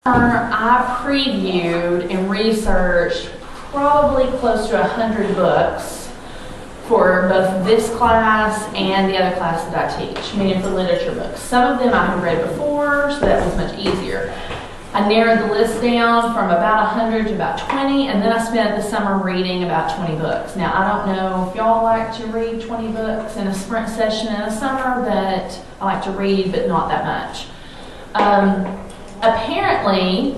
I previewed and researched probably close to 100 books for both this class and the other class that I teach, meaning for literature books. Some of them I have read before, so that was much easier. I narrowed the list down from about 100 to about 20, and then I spent the summer reading about 20 books. Now, I don't know if y'all like to read 20 books in a sprint session in the summer, but I like to read, but not that much. Apparently,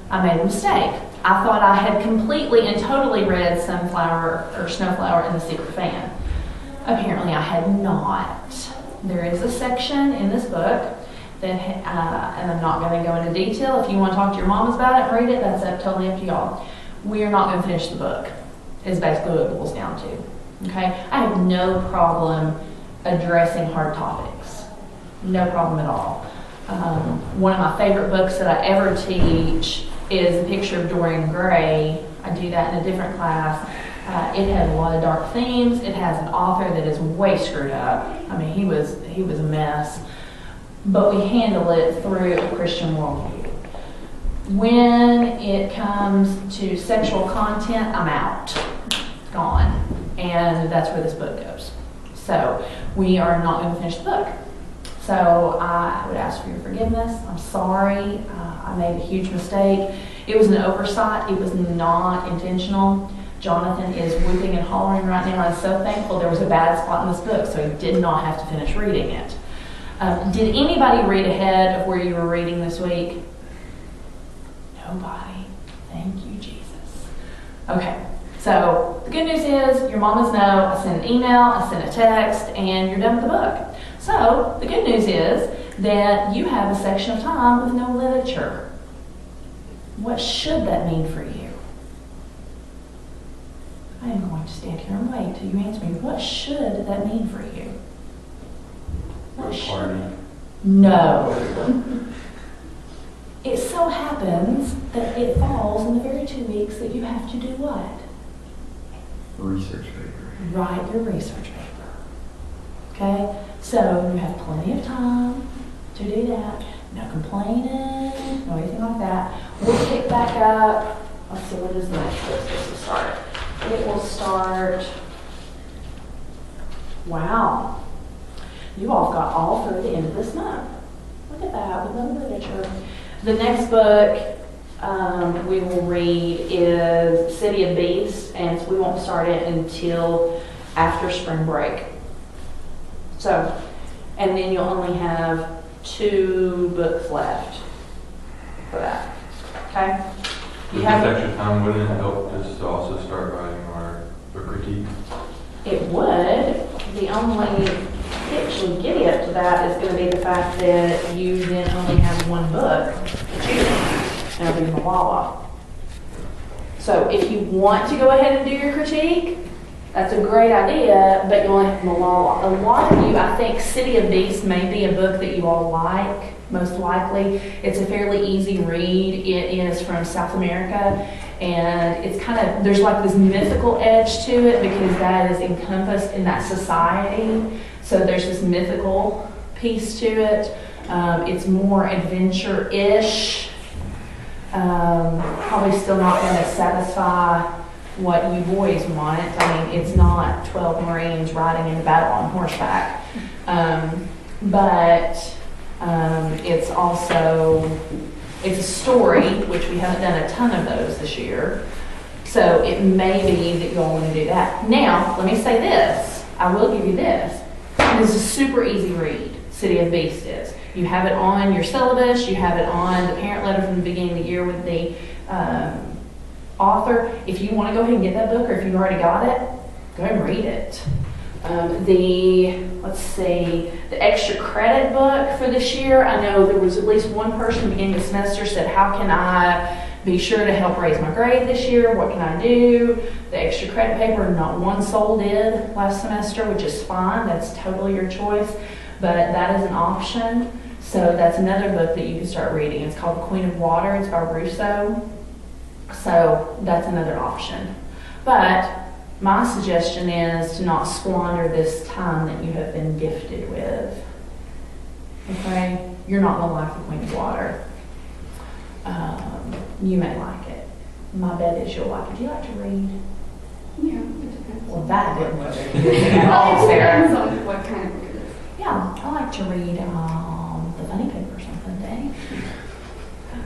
I made a mistake. I thought I had completely and totally read Sunflower or Snowflower and the Secret Fan. Apparently, I had not. There is a section in this book that, and I'm not going to go into detail. If you want to talk to your moms about it and read it, that's totally up to y'all. We are not going to finish the book, is basically what it boils down to. Okay? I have no problem addressing hard topics. No problem at all. One of my favorite books that I ever teach is A Picture of Dorian Gray. I do that in a different class. It has a lot of dark themes. It has an author that is way screwed up. I mean, he was a mess. But we handle it through a Christian worldview. When it comes to sexual content, I'm out. Gone. And that's where this book goes. So we are not going to finish the book. So I would ask for your forgiveness. I'm sorry. I made a huge mistake. It was an oversight. It was not intentional. Jonathan is whooping and hollering right now. I'm so thankful there was a bad spot in this book, so he did not have to finish reading it. Did anybody read ahead of where you were reading this week? Nobody. Thank you, Jesus. Okay. So the good news is your mamas know. I sent an email, I sent a text, and you're done with the book. So the good news is that you have a section of time with no literature. What should that mean for you? I am going to stand here and wait till you answer me. What should that mean for you? What should? No. It so happens that it falls in the very 2 weeks that you have to do what? Research paper. Write your research paper. Okay? So you have plenty of time to do that. No complaining, no anything like that. We'll pick back up. Let's see, what is the next book supposed to start? It will start. Wow. You all got all through the end of this month. Look at that, with no literature. The next book we will read is City of Beasts, and so we won't start it until after spring break. So, and then you'll only have 2 books left for that. Okay? With this extra time, wouldn't it help just to also start writing our critique? It would. The only actually get up to that is going to be the fact that you then only have 1 book to choose from, and it'll be Malala. So if you want to go ahead and do your critique, that's a great idea, but you only have Malala. A lot of you, I think City of Beasts may be a book that you all like, most likely. It's a fairly easy read. It is from South America, and it's kind of, there's like this mythical edge to it because that is encompassed in that society. So there's this mythical piece to it. It's more adventure-ish. Probably still not going to satisfy what you boys want. I mean, it's not 12 Marines riding into battle on horseback. But it's also, it's a story, which we haven't done a ton of those this year. So it may be that you'll want to do that. Now, let me say this. I will give you this. It is a super easy read, City of Beasts is. You have it on your syllabus. You have it on the parent letter from the beginning of the year with the author. If you want to go ahead and get that book, or if you've already got it, go ahead and read it. Let's see, the extra credit book for this year, I know there was at least one person beginning the semester said, how can I be sure to help raise my grade this year? What can I do? The extra credit paper, not one soul did last semester, which is fine. That's totally your choice, but that is an option. So that's another book that you can start reading. It's called The Queen of Water. It's by Rousseau. So that's another option. But my suggestion is to not squander this time that you have been gifted with. Okay? You're not going to like The Queen of Water. You may like it. My bet is you'll like it. Do you like to read? Yeah, it depends. Well, that didn't look at Well, all, it Sarah. depends on what kind of book it is. Yeah, I like to read the funny paper or something, Danny.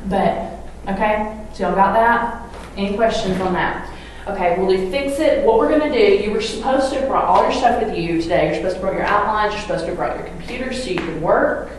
But, okay, so y'all got that? Any questions on that? Okay, we'll do fix it. What we're gonna do, you were supposed to have brought all your stuff with you today. You're supposed to bring your outlines, you're supposed to have brought your computer so you can work.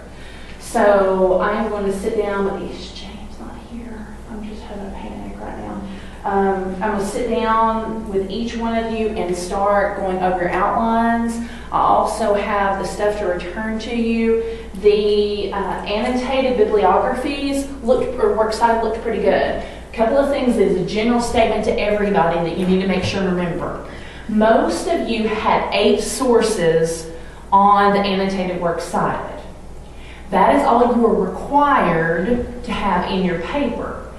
So I am going to sit down with these. James not here. I'm just having a panic right now. I'm going to sit down with each one of you and start going over your outlines. I also have the stuff to return to you. The annotated bibliographies works cited looked pretty good. A couple of things is a general statement to everybody that you need to make sure and remember. Most of you had 8 sources on the annotated works cited. That is all you are required to have in your paper.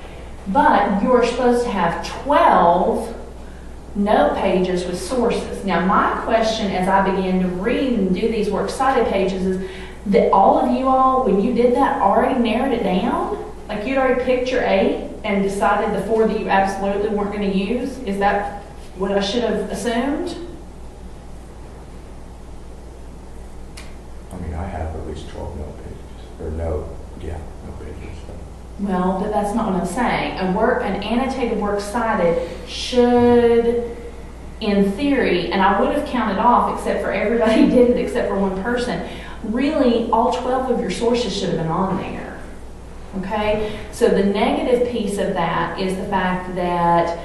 But you are supposed to have 12 note pages with sources. Now my question as I began to read and do these works cited pages is that all of you all, when you did that, already narrowed it down? Like you'd already picked your 8 and decided the 4 that you absolutely weren't going to use? Is that what I should have assumed? I mean, I have at least 12 note pages, or note pages. So. Well, but that's not what I'm saying. An annotated works cited should, in theory, and I would have counted off except for everybody did it except for one person, really all 12 of your sources should have been on there. Okay? So the negative piece of that is the fact that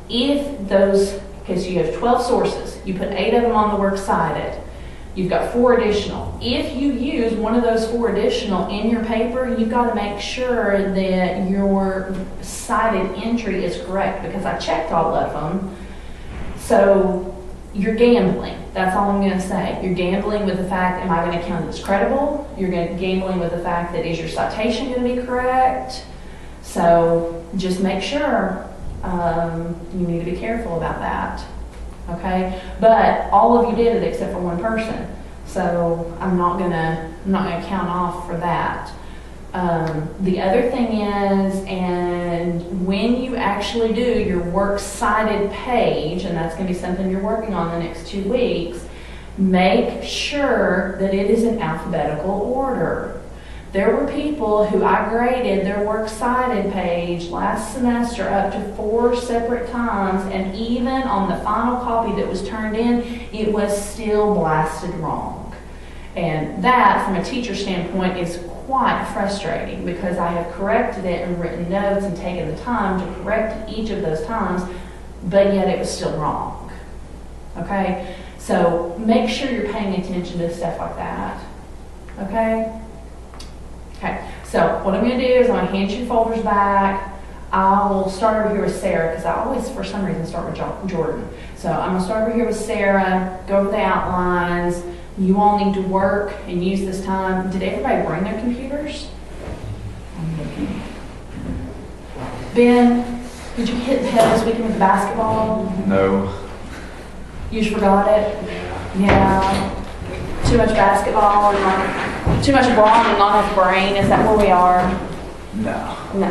if those, okay, so you have 12 sources, you put 8 of them on the works cited, you've got 4 additional. If you use one of those 4 additional in your paper, you've got to make sure that your cited entry is correct because I checked all of them. So you're gambling. That's all I'm going to say. You're gambling with the fact, am I going to count it as credible? You're gambling with the fact that is your citation going to be correct? So just make sure you need to be careful about that. Okay, but all of you did it except for one person, so I'm not gonna count off for that. The other thing is, and when you actually do your works cited page, and that's gonna be something you're working on the next 2 weeks, make sure that it is in alphabetical order. There were people who I graded their works cited page last semester up to 4 separate times, and even on the final copy that was turned in, it was still blasted wrong. And that, from a teacher standpoint, is quite frustrating because I have corrected it and written notes and taken the time to correct each of those times, but yet it was still wrong. Okay? So make sure you're paying attention to stuff like that. Okay? Okay, so what I'm going to do is I'm going to hand you folders back. I'll start over here with Sarah because I always, for some reason, start with Jordan. So I'm going to start over here with Sarah, go over the outlines. You all need to work and use this time. Did everybody bring their computers? I'm looking. Ben, did you hit the head this weekend with the basketball? No. You just forgot it? Yeah. Too much basketball and too much brawn and not enough brain. Is that where we are? No. No.